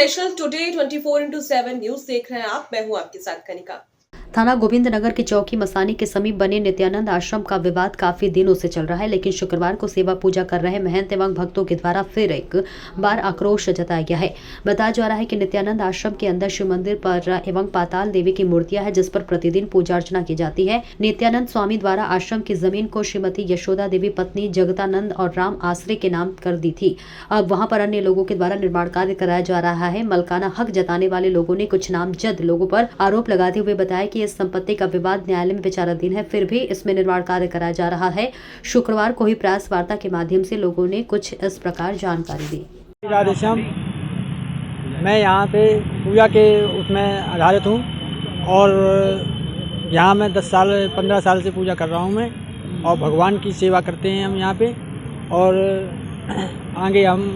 Special today 24/7 news देख रहे हैं आप। मैं हूं आपके साथ कनिका। थाना गोविंदनगर के चौकी मसानी के समीप बने नित्यानंद आश्रम का विवाद काफी दिनों से चल रहा है, लेकिन शुक्रवार को सेवा पूजा कर रहे महंत एवं भक्तों के द्वारा फिर एक बार आक्रोश जताया गया है। बताया जा रहा है कि नित्यानंद आश्रम के अंदर शिव मंदिर पर एवं पाताल देवी की मूर्तियां हैं, जिस पर प्रतिदिन पूजा अर्चना की जाती है। नित्यानंद स्वामी द्वारा आश्रम की जमीन को श्रीमती यशोदा देवी पत्नी जगतानंद और राम आश्रय के नाम कर दी थी। अब वहां पर अन्य लोगों के द्वारा निर्माण कार्य कराया जा रहा है। मलकाना हक जताने वाले लोगों ने कुछ नामजद लोगों पर आरोप लगाते हुए बताया कि इस संपत्ति का विवाद न्यायालय में विचाराधीन है, फिर भी इसमें निर्माण कार्य कराया जा रहा है। शुक्रवार को ही प्रेस वार्ता के माध्यम से लोगों ने कुछ इस प्रकार जानकारी दी। राधेश्याम, मैं यहाँ पे पूजा के उसमें आधारित हूँ और यहाँ मैं 15 साल से पूजा कर रहा हूँ मैं, और भगवान की सेवा करते हैं हम यहाँ पे। और आगे हम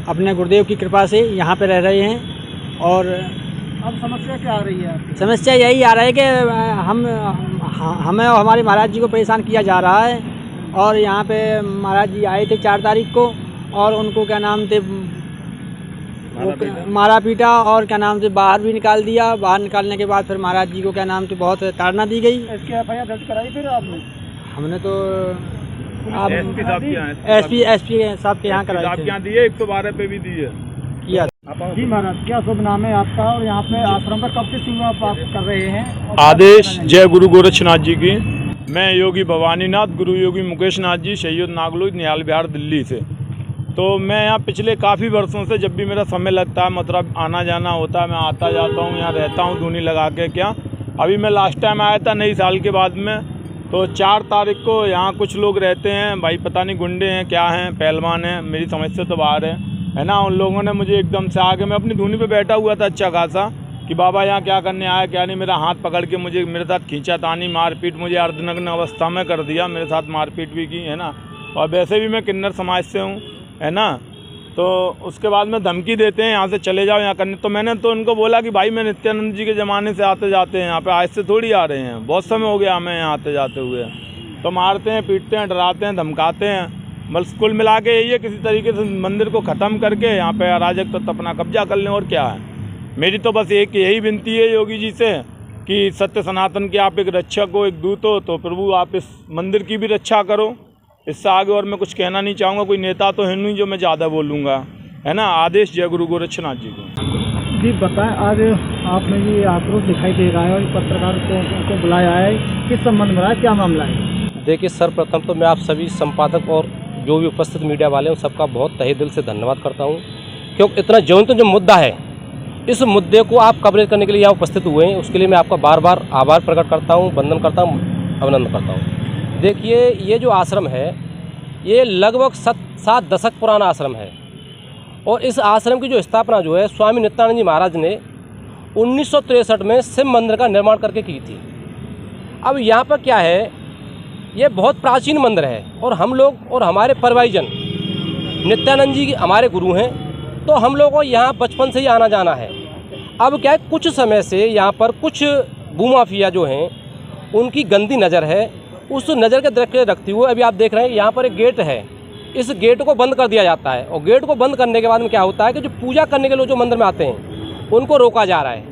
अपने गुरुदेव की कृपा से यहाँ पे रह रहे हैं। और अब समस्या क्या आ रही है? समस्या यही आ रहा है कि हमें और हमारे महाराज जी को परेशान किया जा रहा है। और यहाँ पे महाराज जी आए थे 4 तारीख को, और उनको क्या नाम थे मारा पीटा और क्या नाम से बाहर भी निकाल दिया। बाहर निकालने के बाद फिर महाराज जी को क्या नाम से बहुत ताड़ना दी गई। इसकी एफआईआर दर्ज कराई फिर आपने? हमने तो एसपी साहब के यहाँ कराई थी। 112 पे भी दी है किया। जी महाराज, क्या शुभ नाम है आपका और यहाँ पे आश्रम पर कब से सेवा आप कर रहे हैं? आदेश जय गुरु गोरक्षनाथ जी की। मैं योगी भवानीनाथ, गुरु योगी मुकेश नाथ जी, शहीद नागलोई, निहाल बिहार, दिल्ली से। तो मैं यहाँ पिछले काफ़ी वर्षों से जब भी मेरा समय लगता है, मतलब आना जाना होता है, मैं आता जाता हूँ, यहाँ रहता हूँ दूनी लगा के। क्या अभी मैं लास्ट टाइम आया था नई साल के बाद में, तो 4 तारीख को यहाँ कुछ लोग रहते हैं भाई, पता नहीं गुंडे हैं क्या हैं, पहलवान हैं, मेरी समझ से तो बाहर है ना। उन लोगों ने मुझे एकदम से आके, मैं अपनी धुनी पे बैठा हुआ था अच्छा खासा, कि बाबा यहाँ क्या करने आया क्या नहीं, मेरा हाथ पकड़ के मुझे मेरे साथ खींचातानी मारपीट, मुझे अर्धनग्न अवस्था में कर दिया, मेरे साथ मारपीट भी की है ना। और वैसे भी मैं किन्नर समाज से हूँ है ना। तो उसके बाद में धमकी देते हैं यहाँ से चले जाओ यहाँ करने। तो मैंने तो उनको बोला कि भाई मैं नित्यानंद जी के ज़माने से आते जाते हैं यहाँ पे, आज से थोड़ी आ रहे हैं, बहुत समय हो गया हमें यहाँ आते जाते हुए। तो मारते हैं, पीटते हैं, डराते हैं, धमकाते हैं। बस कुल मिला के यही है, किसी तरीके से मंदिर को ख़त्म करके यहाँ पे अराजक तो अपना कब्जा कर लें, और क्या है। मेरी तो बस एक यही विनती है योगी जी से कि सत्य सनातन के आप एक रक्षक हो, एक दूत हो, तो प्रभु आप इस मंदिर की भी रक्षा करो। इससे आगे और मैं कुछ कहना नहीं चाहूँगा, कोई नेता तो है नहीं जो मैं ज़्यादा बोलूँगा, है ना। आदेश जय गुरु गोरक्षनाथ जी को। जी बताएं, आज आपने ये आक्रोश दिखाई दे रहा है और पत्रकार को बुलाया है, किस संबंध में रहा है, क्या मामला है? देखिए, सर्वप्रथम तो मैं आप सभी संपादक और जो भी उपस्थित मीडिया वाले हैं सबका बहुत तहे दिल से धन्यवाद करता हूं, क्योंकि इतना ज्वलंत जो मुद्दा है, इस मुद्दे को आप कवरेज करने के लिए यहाँ उपस्थित हुए हैं, उसके लिए मैं आपका बार बार आभार प्रकट करता हूं, वंदन करता हूं, अभिनंदन करता हूं। देखिए, ये जो आश्रम है ये लगभग 7 दशक पुराना आश्रम है, और इस आश्रम की जो स्थापना जो है स्वामी नित्यानंद जी महाराज ने 1963 में शिव मंदिर का निर्माण करके की थी। अब यहाँ पर क्या है, ये बहुत प्राचीन मंदिर है, और हम लोग और हमारे परिवारजन नित्यानंद जी हमारे गुरु हैं, तो हम लोगों को यहाँ बचपन से ही आना जाना है। अब क्या है, कुछ समय से यहाँ पर कुछ भूमाफिया जो हैं उनकी गंदी नज़र है, उस नज़र के दृष्टि रखते हुए अभी आप देख रहे हैं यहाँ पर एक गेट है, इस गेट को बंद कर दिया जाता है। और गेट को बंद करने के बाद में क्या होता है कि जो पूजा करने के लोग जो मंदिर में आते हैं उनको रोका जा रहा है।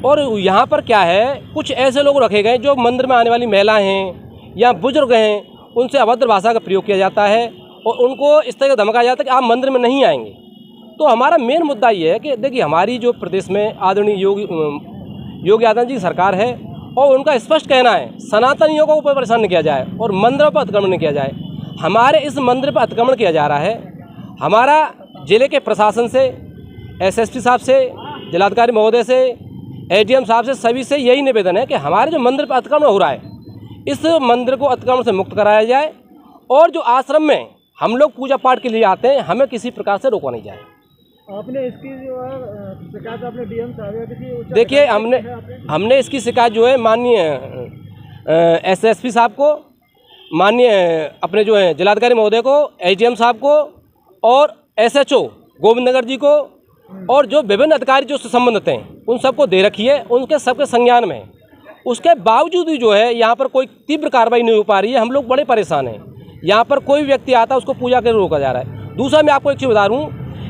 और यहाँ पर क्या है, कुछ ऐसे लोग रखे गए जो मंदिर में आने वाली महिलाएँ हैं या बुजुर्ग हैं, उनसे अभद्र भाषा का प्रयोग किया जाता है और उनको इस तरह धमकाया जाता है कि आप मंदिर में नहीं आएंगे। तो हमारा मेन मुद्दा ये है कि देखिए, हमारी जो प्रदेश में आदरणीय योगी आदित्यनाथ जी सरकार है, और उनका स्पष्ट कहना है सनातनियों को ऊपर परेशान नहीं किया जाए और मंदिरों पर अतिक्रमण नहीं किया जाए। हमारे इस मंदिर पर अतिक्रमण किया जा रहा है। हमारा जिले के प्रशासन से, एसएसपी साहब से, जिलाधिकारी महोदय से, एडीएम साहब से, सभी से यही निवेदन है कि हमारे जो मंदिर पर अतिक्रमण हो रहा है, इस मंदिर को अतिक्रमण से मुक्त कराया जाए, और जो आश्रम में हम लोग पूजा पाठ के लिए आते हैं हमें किसी प्रकार से रोका नहीं जाए। आपने इसकी जो शिकायत आपने डीएम साहब? देखिए, हमने इसकी शिकायत जो है माननीय एसएसपी साहब को, माननीय अपने जो है जिलाधिकारी महोदय को, एडीएम साहब को और एसएचओ गोविंदनगर जी को, और जो विभिन्न अधिकारी जो संबंधित हैं उन सबको दे रखी है, उनके सबके संज्ञान में। उसके बावजूद भी जो है यहाँ पर कोई तीव्र कार्रवाई नहीं हो पा रही है। हम लोग बड़े परेशान हैं। यहाँ पर कोई व्यक्ति आता है उसको पूजा के रोका जा रहा है। दूसरा मैं आपको एक चीज़ बता दूँ,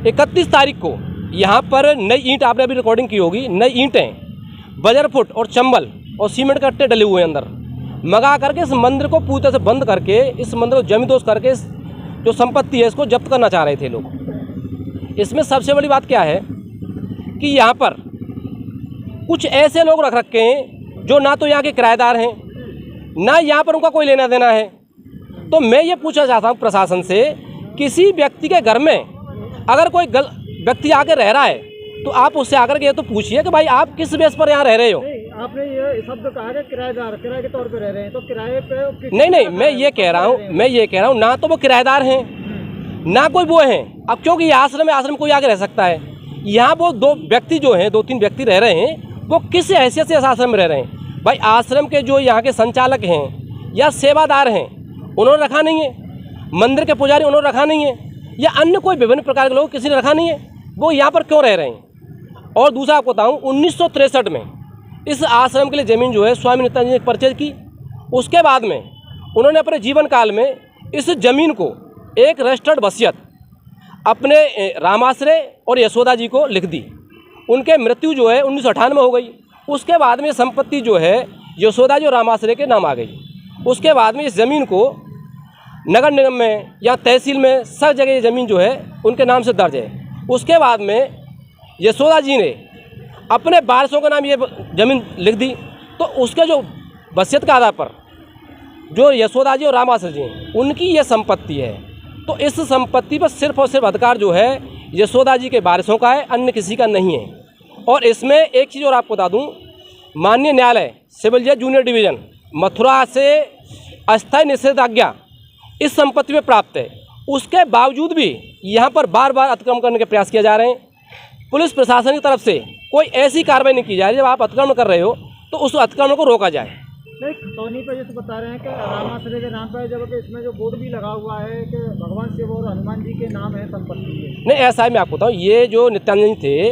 31 तारीख को यहाँ पर नई ईंट, आपने अभी रिकॉर्डिंग की होगी, नई ईंटें, बजर फुट और चंबल और सीमेंट कट्टे डले हुए हैं अंदर, मंगा करके इस मंदिर को पूरी तरह से बंद करके, इस मंदिर को जमींदोज करके जो संपत्ति है इसको जब्त करना चाह रहे थे लोग। इसमें सबसे बड़ी बात क्या है कि यहाँ पर कुछ ऐसे लोग रख रखे हैं जो ना तो यहाँ के किराएदार हैं, ना यहाँ पर उनका कोई लेना देना है। तो मैं ये पूछना चाहता हूँ प्रशासन से, किसी व्यक्ति के घर में अगर कोई व्यक्ति आकर रह रहा है तो आप उससे आकर के ये तो पूछिए कि भाई आप किस बेस पर यहाँ रह रहे हो। आपने ये शब्द कहा कि किराएदार, किराए के तौर पे रह रहे हैं, तो किराए पे नहीं, मैं ये कह रहा हूँ ना तो वो किराएदार हैं, ना कोई वो हैं। अब क्योंकि ये आश्रम कोई आके रह सकता है, यहाँ वो दो व्यक्ति जो हैं, 2-3 व्यक्ति रह रहे हैं, वो किस हैसियत से इस आश्रम में रह रहे हैं? भाई आश्रम के जो यहाँ के संचालक हैं या सेवादार हैं उन्होंने रखा नहीं है, मंदिर के पुजारी उन्होंने रखा नहीं है, या अन्य कोई विभिन्न प्रकार के लोग किसी ने रखा नहीं है, वो यहाँ पर क्यों रह रहे हैं? और दूसरा आपको बताऊँ, 1963 में इस आश्रम के लिए ज़मीन जो है स्वामी नित्यानंद जी ने परचेज की। उसके बाद में उन्होंने अपने जीवन काल में इस ज़मीन को एक रजिस्टर्ड वसीयत अपने रामाश्रय और यशोदा जी को लिख दी। उनके मृत्यु जो है 1998 में हो गई। उसके बाद में संपत्ति जो है यशोदा जी और रामाश्रय के नाम आ गई। उसके बाद में इस ज़मीन को नगर निगम में या तहसील में सब जगह ये ज़मीन जो है उनके नाम से दर्ज है। उसके बाद में यशोदा जी ने अपने वारिसों के नाम ये ज़मीन लिख दी। तो उसके जो वसीयत के आधार पर जो यशोदा जी और रामाश्रय जी हैं उनकी ये संपत्ति है। तो इस संपत्ति पर सिर्फ और सिर्फ अधिकार जो है यशोदा जी के वारिसों का है, अन्य किसी का नहीं है। और इसमें एक चीज़ और आपको बता दूं, माननीय न्यायालय सिविल जज जूनियर डिवीज़न मथुरा से अस्थायी निषेधाज्ञा इस संपत्ति में प्राप्त है। उसके बावजूद भी यहाँ पर बार बार अतिक्रमण करने के प्रयास किए जा रहे हैं। पुलिस प्रशासन की तरफ से कोई ऐसी कार्रवाई नहीं की जा रही। जब आप अतिक्रमण कर रहे हो तो उस अतिक्रमण को रोका जाए। नहीं, खतौनी पे जैसे बता रहे हैं कि रामाश्रय के नाम पर, जबकि इसमें जो बोर्ड भी लगा हुआ है कि भगवान शिव और हनुमान जी के नाम है संपत्ति। नहीं, ऐसा है, मैं आपको बताऊँ, ये जो नित्यानंद जी थे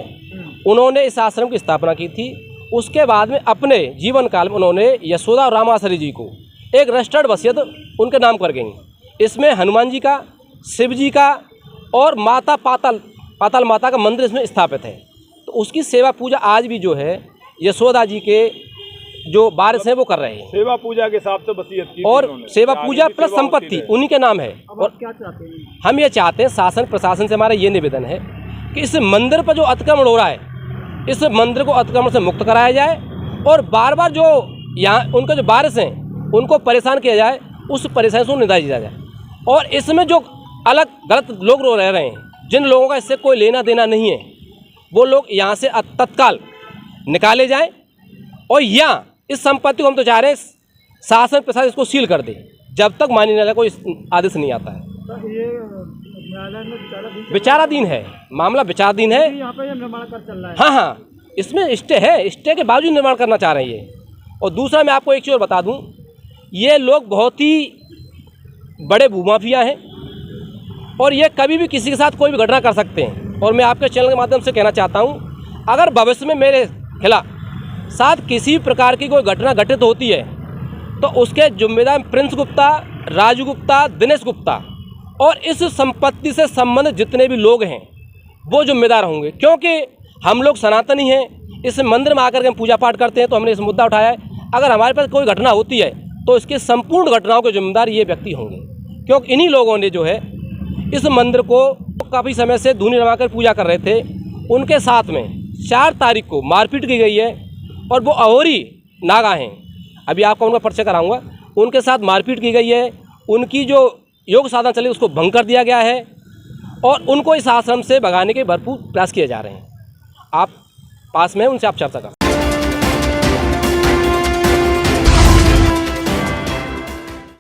उन्होंने इस आश्रम की स्थापना की थी। उसके बाद में अपने जीवन काल में उन्होंने यशोदा और रामाश्रय जी को एक रजिस्टर्ड वसीयत उनके नाम कर गई। इसमें हनुमान जी का, शिव जी का और माता पाताल माता का मंदिर इसमें स्थापित है। तो उसकी सेवा पूजा आज भी जो है यशोदा जी के जो वारिस हैं वो कर रहे हैं। सेवा पूजा के हिसाब से वसीयत की और सेवा पूजा प्लस संपत्ति उन्हीं के नाम है। और क्या चाहते हैं? हम ये चाहते हैं, शासन प्रशासन से हमारा ये निवेदन है कि इस मंदिर पर जो अतिक्रमण हो रहा है, इस मंदिर को अतिक्रमण से मुक्त कराया जाए और बार बार जो यहाँ उनके जो वारिस हैं उनको परेशान किया जाए, उस परेशानी से निदान दिया जाए। और इसमें जो अलग गलत लोग रह रहे हैं, जिन लोगों का इससे कोई लेना देना नहीं है, वो लोग यहाँ से तत्काल निकाले जाएं। और या इस संपत्ति को हम तो चाह रहे हैं शासन प्रशासन इसको सील कर दे जब तक माननीय न्यायालय को इस आदेश नहीं आता है। तो ये न्यायालय में विचाराधीन है, मामला विचाराधीन है। यहाँ पे निर्माण कर चल रहा है। हाँ, इसमें स्टे है, स्टे के बावजूद निर्माण करना चाह रहे हैं ये। और दूसरा मैं आपको एक चीज़ और बता दूं, ये लोग बहुत ही बड़े भूमाफिया हैं और ये कभी भी किसी के साथ कोई भी घटना कर सकते हैं। और मैं आपके चैनल के माध्यम से कहना चाहता हूं, अगर भविष्य में मेरे खिलाफ साथ किसी प्रकार की कोई घटना घटित होती है तो उसके जिम्मेदार प्रिंस गुप्ता, राजू गुप्ता, दिनेश गुप्ता और इस संपत्ति से संबंधित जितने भी लोग हैं वो जिम्मेदार होंगे। क्योंकि हम लोग सनातनी हैं, इस मंदिर में आकर के हम पूजा पाठ करते हैं, तो हमने इस मुद्दा उठाया है। अगर हमारे पास कोई घटना होती है तो इसकी संपूर्ण घटनाओं के जिम्मेदार ये व्यक्ति होंगे। क्योंकि इन्हीं लोगों ने जो है इस मंदिर को काफ़ी समय से धूनी रमाकर पूजा कर रहे थे। उनके साथ में 4 तारीख को मारपीट की गई है और वो अहोरी नागा हैं, अभी आपको उनका परिचय कराऊंगा। उनके साथ मारपीट की गई है, उनकी जो योग साधना चली उसको भंग कर दिया गया है और उनको इस आश्रम से भगाने के भरपूर प्रयास किए जा रहे हैं। आप पास में उनसे आप चर्चा कर सकते हैं।